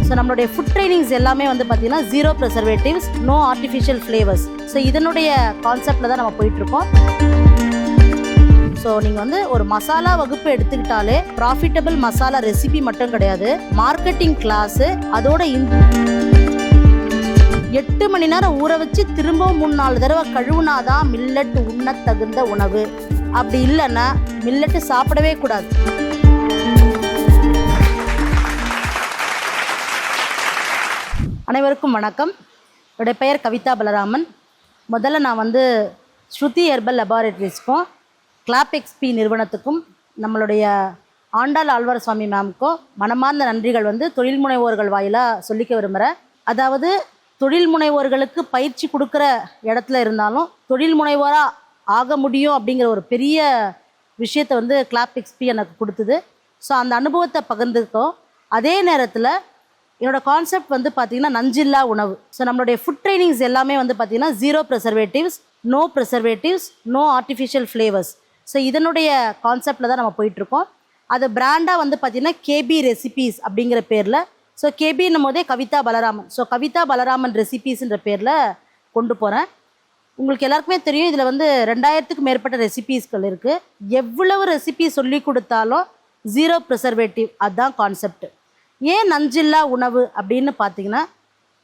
So நம்மளுடைய food trainings எல்லாமே வந்து பார்த்தீங்கன்னா zero preservatives, no artificial flavours. So இதனுடைய கான்செப்டில் தான் நம்ம போயிட்டுருக்கோம். ஸோ நீங்கள் வந்து ஒரு மசாலா வகுப்பு எடுத்துக்கிட்டாலே ப்ராஃபிட்டபிள் மசாலா ரெசிபி மட்டும் கிடையாது, மார்க்கெட்டிங் கிளாஸு, அதோட 8 மணி நேரம் ஊற வச்சு திரும்பவும் 3-4 தடவை கழுவுனாதான் மில்லட் உண்ண தகுந்த உணவு. அப்படி இல்லைன்னா மில்லட்டு சாப்பிடவே கூடாது. அனைவருக்கும் வணக்கம். என்னுடைய பெயர் கவிதா பலராமன். முதல்ல நான் வந்து ஸ்ருதி ஹெர்பல் லெபார்டரிஸ்க்கும் கிளாப் எக்ஸ்பி நிறுவனத்துக்கும் நம்மளுடைய ஆண்டாள் ஆழ்வார் சுவாமி மேம்க்கும் மனமார்ந்த நன்றிகள் வந்து தொழில் முனைவோர்கள் வாயிலாக சொல்லிக்க விரும்புகிறேன். அதாவது தொழில் முனைவோர்களுக்கு பயிற்சி கொடுக்குற இடத்துல இருந்தாலும் தொழில் முனைவோராக ஆக முடியும் அப்படிங்கிற ஒரு பெரிய விஷயத்தை வந்து கிளாப் எக்ஸ்பி எனக்கு கொடுத்தது. ஸோ அந்த அனுபவத்தை பகிர்ந்துக்கிட்டோம். அதே நேரத்தில் என்னோடய கான்செப்ட் வந்து பார்த்திங்கன்னா நஞ்சில்லா உணவு. ஸோ நம்மளுடைய ஃபுட் ட்ரைனிங்ஸ் எல்லாமே வந்து பார்த்திங்கன்னா zero preservatives, no artificial flavours. So இதனுடைய கான்செப்டில் தான் நம்ம போயிட்டுருக்கோம். அது பிராண்டாக வந்து பார்த்திங்கன்னா கேபி ரெசிபீஸ் அப்படிங்கிற பேரில். ஸோ கேபின்னும் போதே கவிதா பலராமன், ஸோ கவிதா பலராமன் ரெசிபீஸ்ன்ற பேரில் கொண்டு போகிறேன். உங்களுக்கு எல்லாருக்குமே தெரியும், இதில் வந்து 2000க்கும் மேற்பட்ட ரெசிபீஸ்கள் இருக்குது. எவ்வளவு ரெசிபி சொல்லி கொடுத்தாலும் ஜீரோ ப்ரிசர்வேட்டிவ், அதுதான் கான்செப்ட். ஏன் நஞ்சில்லா உணவு அப்படின்னு பார்த்தீங்கன்னா,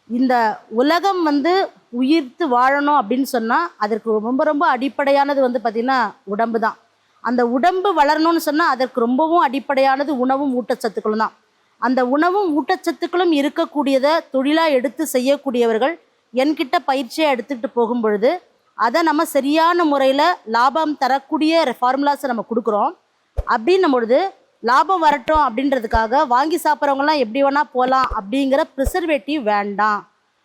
இந்த உலகம் வந்து உயிர்த்து வாழணும் அப்படின்னு சொன்னால் அதற்கு ரொம்ப ரொம்ப அடிப்படையானது வந்து பார்த்திங்கன்னா உடம்பு தான். அந்த உடம்பு வளரணும்னு சொன்னால் அதற்கு ரொம்பவும் அடிப்படையானது உணவும் ஊட்டச்சத்துக்களும் தான். அந்த உணவும் ஊட்டச்சத்துக்களும் இருக்கக்கூடியதை தொழிலாக எடுத்து செய்யக்கூடியவர்கள் என்கிட்ட பயிற்சியாக எடுத்துக்கிட்டு போகும் பொழுது அதை நம்ம சரியான முறையில் லாபம் தரக்கூடிய ஃபார்முலாஸை நம்ம கொடுக்குறோம். அப்படின்னும் பொழுது லாபம் வரட்டும் அப்படின்றதுக்காக வாங்கி சாப்பிட்றவங்களாம் எப்படி வேணால் போகலாம் அப்படிங்கிற ப்ரிசர்வேட்டிவ் வேண்டாம்.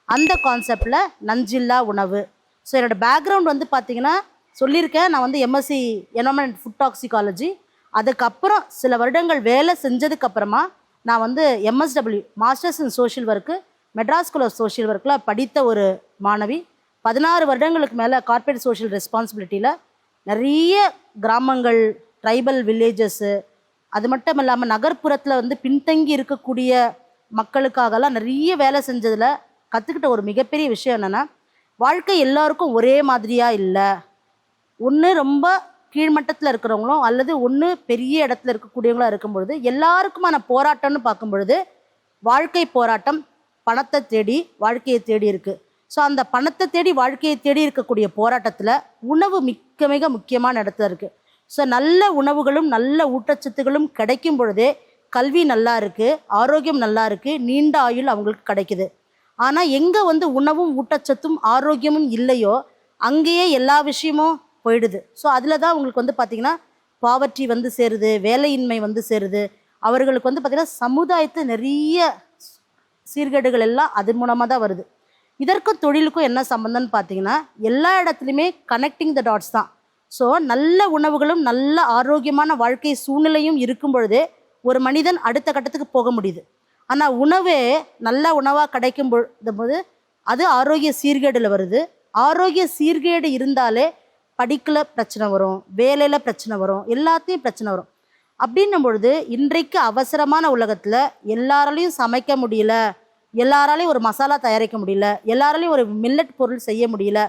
அந்த கான்செப்டில் நஞ்சில்லா உணவு. ஸோ என்னோடய பேக்ரவுண்ட் வந்து பார்த்திங்கன்னா சொல்லியிருக்கேன், நான் வந்து எம்எஸ்சி என்வரான்மெண்ட் ஃபுட் டாக்சிகாலஜி. அதுக்கப்புறம் சில வருடங்கள் வேலை செஞ்சதுக்கப்புறமா நான் வந்து MSW masters in social work Madras school of social ஒர்க்கில் படித்த ஒரு மாணவி. 16 வருடங்களுக்கு மேலே கார்ப்பரேட் சோஷியல் ரெஸ்பான்சிபிலிட்டியில் நிறைய கிராமங்கள், ட்ரைபல் வில்லேஜஸ்ஸு, அது மட்டும் இல்லாமல் நகர்ப்புறத்தில் வந்து பின்தங்கி இருக்கக்கூடிய மக்களுக்காகலாம் நிறைய வேலை செஞ்சதில் கற்றுக்கிட்ட ஒரு மிகப்பெரிய விஷயம் என்னென்னா, வாழ்க்கை எல்லாருக்கும் ஒரே மாதிரியாக இல்லை. ஒன்று ரொம்ப கீழ்மட்டத்தில் இருக்கிறவங்களும் அல்லது ஒன்று பெரிய இடத்துல இருக்கக்கூடியவங்களாக இருக்கும் பொழுது எல்லாருக்குமான போராட்டம்னு பார்க்கும் பொழுது வாழ்க்கை போராட்டம் பணத்தை தேடி வாழ்க்கையை தேடி இருக்குது. ஸோ அந்த பணத்தை தேடி வாழ்க்கையை தேடி இருக்கக்கூடிய போராட்டத்தில் உணவு மிக மிக முக்கியமான இடத்துல இருக்குது. ஸோ நல்ல உணவுகளும் நல்ல ஊட்டச்சத்துக்களும் கிடைக்கும் பொழுதே கல்வி நல்லா இருக்குது, ஆரோக்கியம் நல்லா இருக்குது, நீண்ட ஆயுள் அவங்களுக்கு கிடைக்குது. ஆனால் எங்கே வந்து உணவும் ஊட்டச்சத்தும் ஆரோக்கியமும் இல்லையோ அங்கேயே எல்லா விஷயமும் போயிடுது. ஸோ அதில் தான் உங்களுக்கு வந்து பார்த்திங்கன்னா பாவர்ட்டி வந்து சேருது, வேலையின்மை வந்து சேருது. அவர்களுக்கு வந்து பார்த்திங்கன்னா சமுதாயத்தில் நிறைய சீர்கேடுகள் எல்லாம் அது மூலமாக தான் வருது. இதற்கும் தொழிலுக்கும் என்ன சம்மந்தம்னு பார்த்தீங்கன்னா எல்லா இடத்துலையுமே கனெக்டிங் த டாட்ஸ் தான். ஸோ நல்ல உணவுகளும் நல்ல ஆரோக்கியமான வாழ்க்கை சூழ்நிலையும் இருக்கும் பொழுதே ஒரு மனிதன் அடுத்த கட்டத்துக்கு போக முடியுது. ஆனால் உணவே நல்ல உணவாக கிடைக்கும் போது அது ஆரோக்கிய சீர்கேடில் வருது. ஆரோக்கிய சீர்கேடு இருந்தாலே படிக்கல பிரச்சனை வரும், வேலையில் பிரச்சனை வரும், எல்லாத்தையும் பிரச்சனை வரும். அப்படின்னும் பொழுது இன்றைக்கு அவசரமான உலகத்தில் எல்லாராலையும் சமைக்க முடியல, எல்லாராலையும் ஒரு மசாலா தயாரிக்க முடியல, எல்லாராலையும் ஒரு மில்லட் பொருள் செய்ய முடியல,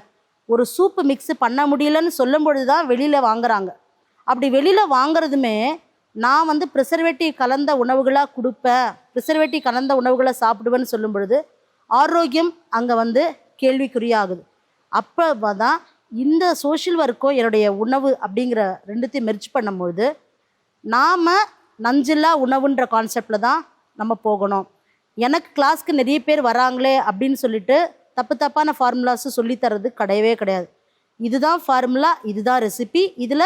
ஒரு சூப்பு மிக்ஸு பண்ண முடியலன்னு சொல்லும் பொழுது தான் வெளியில் வாங்குறாங்க. அப்படி வெளியில் வாங்குறதுமே நான் வந்து ப்ரிசர்வேட்டிவ் கலந்த உணவுகளாக கொடுப்பேன், ப்ரிசர்வேட்டிவ் கலந்த உணவுகளை சாப்பிடுவேன்னு சொல்லும் பொழுது ஆரோக்கியம் அங்கே வந்து கேள்விக்குறியாகுது. அப்போ தான் இந்த சோஷியல் ஒர்க்கும் என்னுடைய உணவு அப்படிங்கிற ரெண்டுத்தையும் மெர்ஜ் பண்ணும்பொழுது நாம் நஞ்சில்லா உணவுன்ற கான்செப்டில் தான் நம்ம போகணும். எனக்கு கிளாஸ்க்கு நிறைய பேர் வராங்களே அப்படின்னு சொல்லிட்டு தப்பான ஃபார்முலாஸு சொல்லித்தரது கிடையவே கிடையாது. இதுதான் ஃபார்முலா, இதுதான் ரெசிபி, இதில்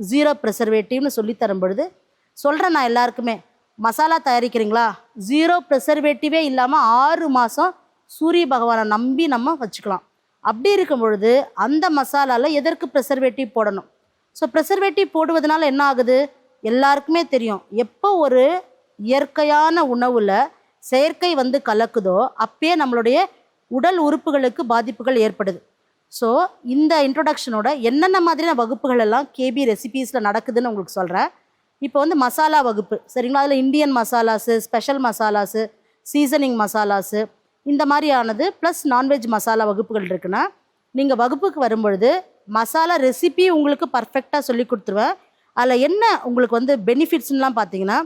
ஜீரோ ப்ரிசர்வேட்டிவ்னு சொல்லித்தரும் பொழுது சொல்கிறேன் நான் எல்லாருக்குமே, மசாலா தயாரிக்கிறீங்களா, ஜீரோ ப்ரிசர்வேட்டிவே இல்லாமல் 6 மாதம் சூரிய பகவானை நம்பி நம்ம வச்சுக்கலாம். அப்படி இருக்கும் பொழுது அந்த மசாலாவில் எதற்கு ப்ரிசர்வேட்டிவ் போடணும்? ஸோ ப்ரிசர்வேட்டிவ் போடுவதனால என்ன ஆகுது எல்லாருக்குமே தெரியும். எப்போ ஒரு இயற்கையான உணவில் செயற்கை வந்து கலக்குதோ அப்பயே நம்மளுடைய உடல் உறுப்புகளுக்கு பாதிப்புகள் ஏற்படுது. ஸோ இந்த இன்ட்ரொடக்ஷனோட என்னென்ன மாதிரியான வகுப்புகள் எல்லாம் கேபி ரெசிபீஸில் நடக்குதுன்னு உங்களுக்கு சொல்கிறேன். இப்போ வந்து மசாலா வகுப்பு சரிங்களா, அதில் Indian masalas, special masalas, seasoning masalas இந்த மாதிரியானது ப்ளஸ் நான்வெஜ் மசாலா வகுப்புகள் இருக்குன்னா நீங்கள் வகுப்புக்கு வரும்பொழுது மசாலா ரெசிபி உங்களுக்கு பர்ஃபெக்டாக சொல்லி கொடுத்துருவேன். அதில் என்ன உங்களுக்கு வந்து பெனிஃபிட்ஸ்லாம் பார்த்தீங்கன்னா,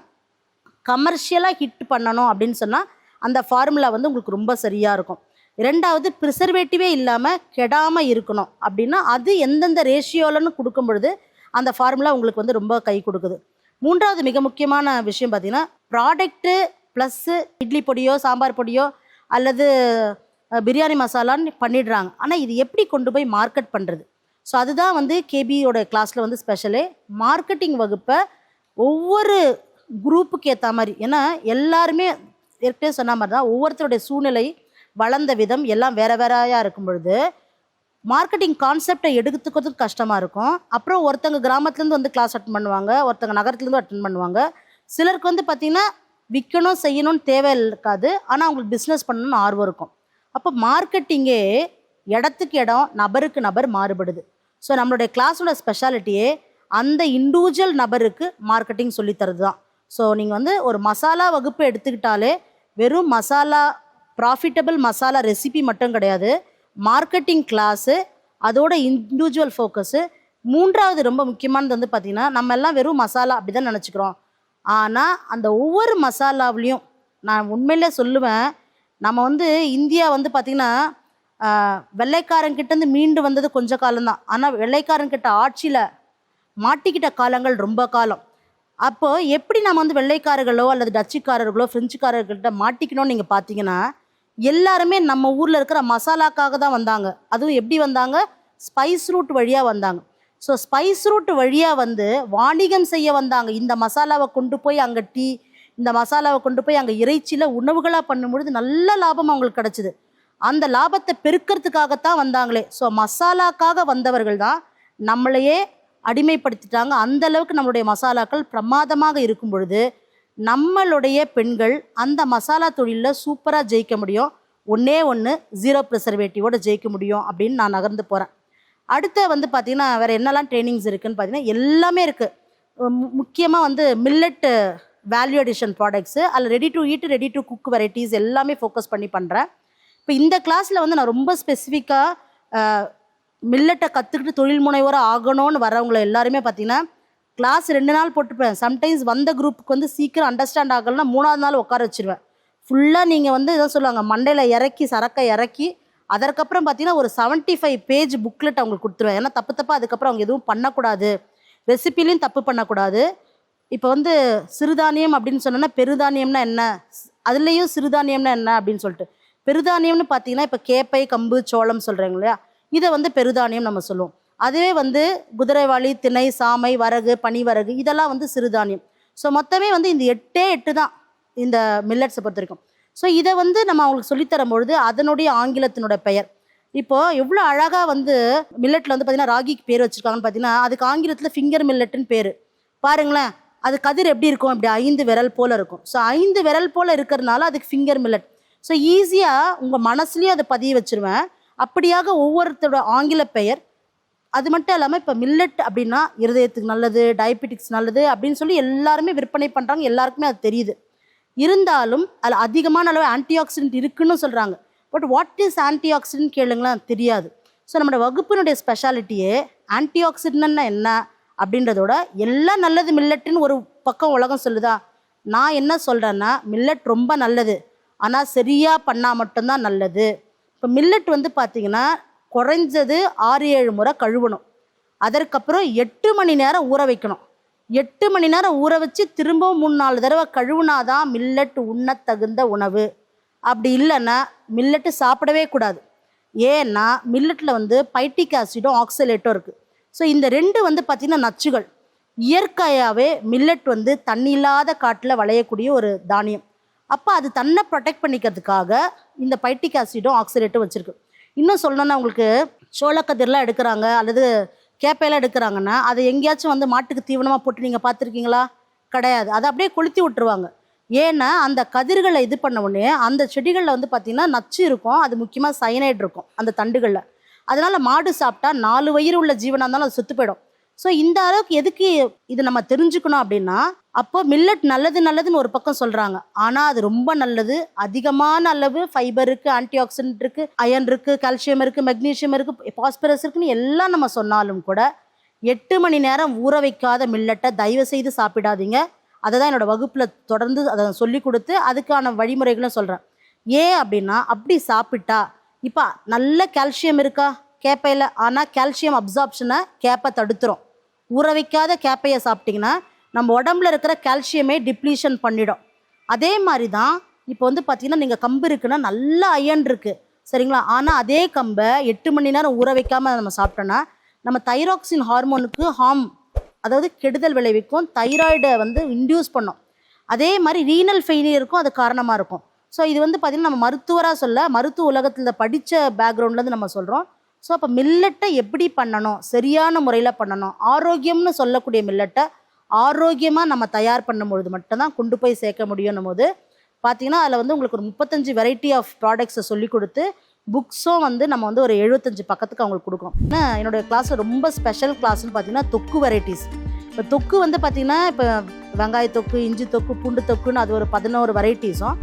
கமர்ஷியலாக ஹிட் பண்ணணும் அப்படின்னு சொன்னால் அந்த ஃபார்முலா வந்து உங்களுக்கு ரொம்ப சரியாக இருக்கும். 2வது ப்ரிசர்வேட்டிவே இல்லாமல் கெடாமல் இருக்கணும் அப்படின்னா அது எந்தெந்த ரேஷியோலன்னு கொடுக்கும் பொழுது அந்த ஃபார்முலா உங்களுக்கு வந்து ரொம்ப கை கொடுக்குது. 3வது மிக முக்கியமான விஷயம் பார்த்தீங்கன்னா, ப்ராடக்ட்டு ப்ளஸ்ஸு இட்லி பொடியோ சாம்பார் பொடியோ அல்லது பிரியாணி மசாலான்னு பண்ணிடுறாங்க. ஆனால் இது எப்படி கொண்டு போய் மார்க்கெட் பண்ணுறது? ஸோ அதுதான் வந்து கேபியோட கிளாஸில் வந்து ஸ்பெஷலே. மார்க்கெட்டிங் வகுப்பை ஒவ்வொரு குரூப்புக்கு ஏற்ற மாதிரி, ஏன்னா எல்லாருமே ஏற்கனவே சொன்ன மாதிரி தான் ஒவ்வொருத்தருடைய சூழ்நிலை வளர்ந்த விதம் எல்லாம் வேறு வேறையாக இருக்கும் பொழுது மார்க்கெட்டிங் கான்செப்டை எடுத்துக்கிறதுக்கு கஷ்டமாக இருக்கும். அப்புறம் ஒருத்தங்க கிராமத்துலேருந்து வந்து கிளாஸ் அட்டன் பண்ணுவாங்க, ஒருத்தங்க நகரத்துலேருந்து அட்டன் பண்ணுவாங்க. சிலருக்கு வந்து பார்த்திங்கன்னா விற்கணும் செய்யணும்னு தேவை இருக்காது, ஆனால் அவங்களுக்கு பிஸ்னஸ் பண்ணணும்னு ஆர்வம் இருக்கும். அப்போ மார்க்கெட்டிங்கே இடத்துக்கு இடம் நபருக்கு நபர் மாறுபடுது. ஸோ நம்மளுடைய கிளாஸோட ஸ்பெஷாலிட்டியே அந்த இண்டிவிஜுவல் நபருக்கு மார்க்கெட்டிங் சொல்லித்தரது தான். ஸோ நீங்கள் வந்து ஒரு மசாலா வகுப்பு எடுத்துக்கிட்டாலே வெறும் மசாலா ப்ராஃபிட்டபிள் மசாலா ரெசிபி மட்டும் கிடையாது, மார்க்கெட்டிங் கிளாஸு, அதோட இண்டிவிஜுவல் ஃபோக்கஸு. 3வது ரொம்ப முக்கியமானது வந்து பார்த்திங்கன்னா, நம்ம எல்லாம் வெறும் மசாலா அப்படி தான் நினச்சிக்கிறோம். ஆனால் அந்த ஒவ்வொரு மசாலாவிலையும் நான் உண்மையிலே சொல்லுவேன், நம்ம வந்து இந்தியா வந்து பார்த்திங்கன்னா வெள்ளைக்காரங்கிட்டேருந்து மீண்டு வந்தது கொஞ்ச காலம்தான். ஆனால் வெள்ளைக்காரங்கிட்ட ஆட்சியில் மாட்டிக்கிட்ட காலங்கள் ரொம்ப காலம். அப்போது எப்படி நம்ம வந்து வெள்ளைக்காரர்களோ அல்லது டச்சுக்காரர்களோ ஃப்ரெஞ்சுக்காரர்கள்ட்ட மாட்டிக்கணும்னு நீங்கள் பார்த்தீங்கன்னா, எல்லாருமே நம்ம ஊரில் இருக்கிற மசாலாக்காக தான் வந்தாங்க. அதுவும் எப்படி வந்தாங்க? ஸ்பைஸ் ரூட் வழியாக வந்தாங்க. ஸோ ஸ்பைஸ் ரூட் வழியாக வந்து வாணிகம் செய்ய வந்தாங்க. இந்த மசாலாவை கொண்டு போய் அங்கே டீ, இந்த மசாலாவை கொண்டு போய் அங்கே இறைச்சியில் உணவுகளாக பண்ணும்பொழுது நல்ல லாபம் அவங்களுக்கு கிடச்சிது. அந்த லாபத்தை பெருக்கிறதுக்காகத்தான் வந்தாங்களே. ஸோ மசாலாக்காக வந்தவர்கள் தான் நம்மளையே அடிமைப்படுத்திட்டாங்க. அந்த அளவுக்கு நம்மளுடைய மசாலாக்கள் பிரமாதமாக இருக்கும் பொழுது நம்மளுடைய பெண்கள் அந்த மசாலா தொழிலில் சூப்பராக ஜெயிக்க முடியும். ஒன்றே ஒன்று, 0 ப்ரிசர்வேட்டிவோடு ஜெயிக்க முடியும் அப்படின்னு நான் நகர்ந்து போகிறேன். அடுத்து வந்து பார்த்திங்கன்னா வேறு என்னெல்லாம் ட்ரைனிங்ஸ் இருக்குதுன்னு பார்த்தீங்கன்னா எல்லாமே இருக்குது. முக்கியமாக வந்து மில்லட் வேல்யூ அடிஷன் ப்ராடக்ட்ஸு, அதில் ready to eat ready to cook varieties எல்லாமே ஃபோக்கஸ் பண்ணி பண்ணுறேன். இப்போ இந்த கிளாஸில் வந்து நான் ரொம்ப ஸ்பெசிஃபிக்காக மில்லட்டை கற்றுக்கிட்டு தொழில் முனைவோராக ஆகணும்னு வரவங்களை எல்லாருமே பார்த்திங்கன்னா கிளாஸ் 2 நாள் போட்டுப்பேன். சம்டைம்ஸ் வந்த குரூப்புக்கு வந்து சீக்கிரம் அண்டர்ஸ்டாண்ட் ஆகலைன்னா 3வது நாள் உட்கார வச்சுருவேன். ஃபுல்லாக நீங்கள் வந்து இதான் சொல்லுவாங்க, மண்டையில் இறக்கி சரக்கை இறக்கி அதற்கப்புறம் பார்த்தீங்கன்னா ஒரு 75 பேஜ் புக்லெட் அவங்களுக்கு கொடுத்துருவேன். ஏன்னா தப்பாக அதுக்கப்புறம் அவங்க எதுவும் பண்ணக்கூடாது, ரெசிபிலையும் தப்பு பண்ணக்கூடாது. இப்போ வந்து சிறுதானியம் அப்படின்னு சொன்னோன்னா பெருதானியம்னா என்ன, அதுலேயும் சிறுதானியம்னா என்ன அப்படின்னு சொல்லிட்டு, பெருதானியம்னு பார்த்தீங்கன்னா இப்போ கேப்பை கம்பு சோளம் சொல்கிறாங்க இல்லையா, இதை வந்து பெருதானியம் நம்ம சொல்லுவோம். அதுவே வந்து குதிரைவாளி, திணை, சாமை, வரகு, பனிவரகு இதெல்லாம் வந்து சிறுதானியம். ஸோ மொத்தமே வந்து இந்த 8 தான் இந்த மில்லட்ஸை பொறுத்த வரைக்கும். ஸோ இதை வந்து நம்ம அவங்களுக்கு சொல்லித்தரும்பொழுது அதனுடைய ஆங்கிலத்தினோட பெயர் இப்போது எவ்வளோ அழகாக வந்து மில்லட்டில் வந்து பார்த்திங்கன்னா ராகிக்கு பேர் வச்சுருக்காங்கன்னு பார்த்தீங்கன்னா அதுக்கு ஆங்கிலத்தில் ஃபிங்கர் மில்லட்டுன்னு பேர். பாருங்களேன், அது கதிர் எப்படி இருக்கும், இப்படி 5 விரல் போல் இருக்கும். ஸோ 5 விரல் போல் இருக்கிறதுனால அதுக்கு ஃபிங்கர் மில்லட். ஸோ ஈஸியாக உங்கள் மனசுலேயும் அதை பதிய வச்சுருவேன். அப்படியாக ஒவ்வொருத்தரோட ஆங்கில பெயர். அது மட்டும் இல்லாமல் இப்போ மில்லட் அப்படின்னா இருதயத்துக்கு நல்லது, டயபெட்டிக்ஸ் நல்லது அப்படின்னு சொல்லி எல்லாருமே விற்பனை பண்ணுறாங்க, எல்லாருக்குமே அது தெரியுது. இருந்தாலும் அதில் அதிகமான அளவு ஆன்டி ஆக்சிடென்ட் இருக்குன்னு சொல்கிறாங்க. But what is anti accident கேளுங்களேன், தெரியாது. ஸோ நம்மளோட வகுப்பினுடைய ஸ்பெஷாலிட்டியே ஆன்டி ஆக்சிடென்ட்னா என்ன அப்படின்றதோட எல்லாம் நல்லது மில்லட்டுன்னு ஒரு பக்கம் உலகம் சொல்லுதா. நான் என்ன சொல்கிறேன்னா மில்லட் ரொம்ப நல்லது, ஆனால் சரியாக பண்ணால் மட்டும்தான் நல்லது. இப்போ மில்லட் வந்து பார்த்திங்கன்னா குறைஞ்சது 6-7 முறை கழுவணும். அதற்கப்புறம் 8 மணி நேரம் ஊற வைக்கணும். 8 மணி நேரம் ஊற வச்சு திரும்பவும் 3-4 தடவை கழுவுனாதான் மில்லட் உண்ண தகுந்த உணவு. அப்படி இல்லைன்னா மில்லட்டு சாப்பிடவே கூடாது. ஏன்னா மில்லட்டில் வந்து பைட்டிக் ஆசிடும் ஆக்சலேட்டும் இருக்குது. ஸோ இந்த 2 வந்து பார்த்திங்கன்னா நச்சுகள். இயற்கையாகவே மில்லட் வந்து தண்ணி இல்லாத காட்டில் விளையக்கூடிய ஒரு தானியம். அப்போ அது தன்னை ப்ரொடெக்ட் பண்ணிக்கிறதுக்காக இந்த பைட்டிக் ஆசிடும் ஆக்சலேட்டும் வச்சுருக்கு. இன்னும் சொல்லணும்னா உங்களுக்கு சோளக்கதிரெலாம் எடுக்கிறாங்க அல்லது கேப்பையெல்லாம் எடுக்கிறாங்கன்னா அதை எங்கேயாச்சும் வந்து மாட்டுக்கு தீவனமாக போட்டு நீங்கள் பார்த்துருக்கீங்களா? கிடையாது. அதை அப்படியே கொளுத்தி விட்டுருவாங்க. ஏன்னா அந்த கதிர்களை இது பண்ண உடனே அந்த செடிகளில் வந்து பார்த்திங்கன்னா நச்சு இருக்கும். அது முக்கியமாக சயனைடு இருக்கும் அந்த தண்டுகளில். அதனால் மாடு சாப்பிட்டா 4 வயிறு உள்ள ஜீவனாக இருந்தாலும் அது செத்து போயிடும். ஸோ இந்த அளவுக்கு எதுக்கு இது நம்ம தெரிஞ்சுக்கணும் அப்படின்னா, அப்போ மில்லட் நல்லதுன்னு ஒரு பக்கம் சொல்கிறாங்க. ஆனால் அது ரொம்ப நல்லது. அதிகமான அளவு ஃபைபர் இருக்குது, ஆன்டி ஆக்சிடென்ட் இருக்குது, அயன் இருக்குது, கால்சியம் இருக்குது, மெக்னீஷியம் இருக்குது, பாஸ்பரஸ் இருக்குன்னு எல்லாம் நம்ம சொன்னாலும் கூட 8 மணி நேரம் ஊற வைக்காத மில்லட்டை தயவு செய்து சாப்பிடாதீங்க. அதை தான் என்னோடய வகுப்பில் தொடர்ந்து அதை சொல்லி கொடுத்து அதுக்கான வழிமுறைகளும் சொல்கிறேன். ஏன் அப்படின்னா, அப்படி சாப்பிட்டா இப்போ நல்ல கால்சியம் இருக்கா கேப்பையில், ஆனால் கால்சியம் அப்சார்ப்ஷனை கேப்பை தடுத்துரும். ஊற வைக்காத கேப்பையை சாப்பிட்டிங்கன்னா நம்ம உடம்புல இருக்கிற கால்சியமே டிப்ளீஷன் பண்ணிடும். அதே மாதிரி தான் இப்போ வந்து பார்த்திங்கன்னா, நீங்கள் கம்பு இருக்குன்னா நல்ல அயன் இருக்குது சரிங்களா, ஆனால் அதே கம்பை 8 மணி நேரம் ஊற வைக்காமல் நம்ம சாப்பிட்டோன்னா நம்ம தைராக்சின் ஹார்மோனுக்கு அதாவது கெடுதல் விளைவிக்கும், தைராய்டை வந்து இன்டியூஸ் பண்ணும். அதே மாதிரி ரீனல் ஃபெயிலியருக்கும் அது காரணமாக இருக்கும். ஸோ இது வந்து பார்த்திங்கன்னா நம்ம மருத்துவராக சொல்ல, மருத்துவ உலகத்தில் படித்த பேக்ரவுண்ட்லேருந்து நம்ம சொல்கிறோம். ஸோ அப்போ மில்லட்டை எப்படி பண்ணணும், சரியான முறையில் பண்ணணும், ஆரோக்கியம்னு சொல்லக்கூடிய மில்லட்டை ஆரோக்கியமாக நம்ம தயார் பண்ணும்பொழுது மட்டும்தான் கொண்டு போய் சேர்க்க முடியும்னும் போது பார்த்திங்கன்னா அதில் வந்து உங்களுக்கு ஒரு 35 வெரைட்டி ஆஃப் ப்ராடக்ட்ஸை சொல்லி கொடுத்து புக்ஸும் வந்து நம்ம வந்து ஒரு 75 பக்கத்துக்கு அவங்களுக்கு கொடுக்குறோம். என்னுடைய கிளாஸில் ரொம்ப ஸ்பெஷல் கிளாஸ்ன்னு பார்த்தீங்கன்னா தொக்கு வெரைட்டிஸ். இப்போ தொக்கு வந்து பார்த்திங்கன்னா இப்போ வெங்காய தொக்கு, இஞ்சி தொக்கு, பூண்டு தொக்குன்னு அது ஒரு 11 வெரைட்டிஸும்,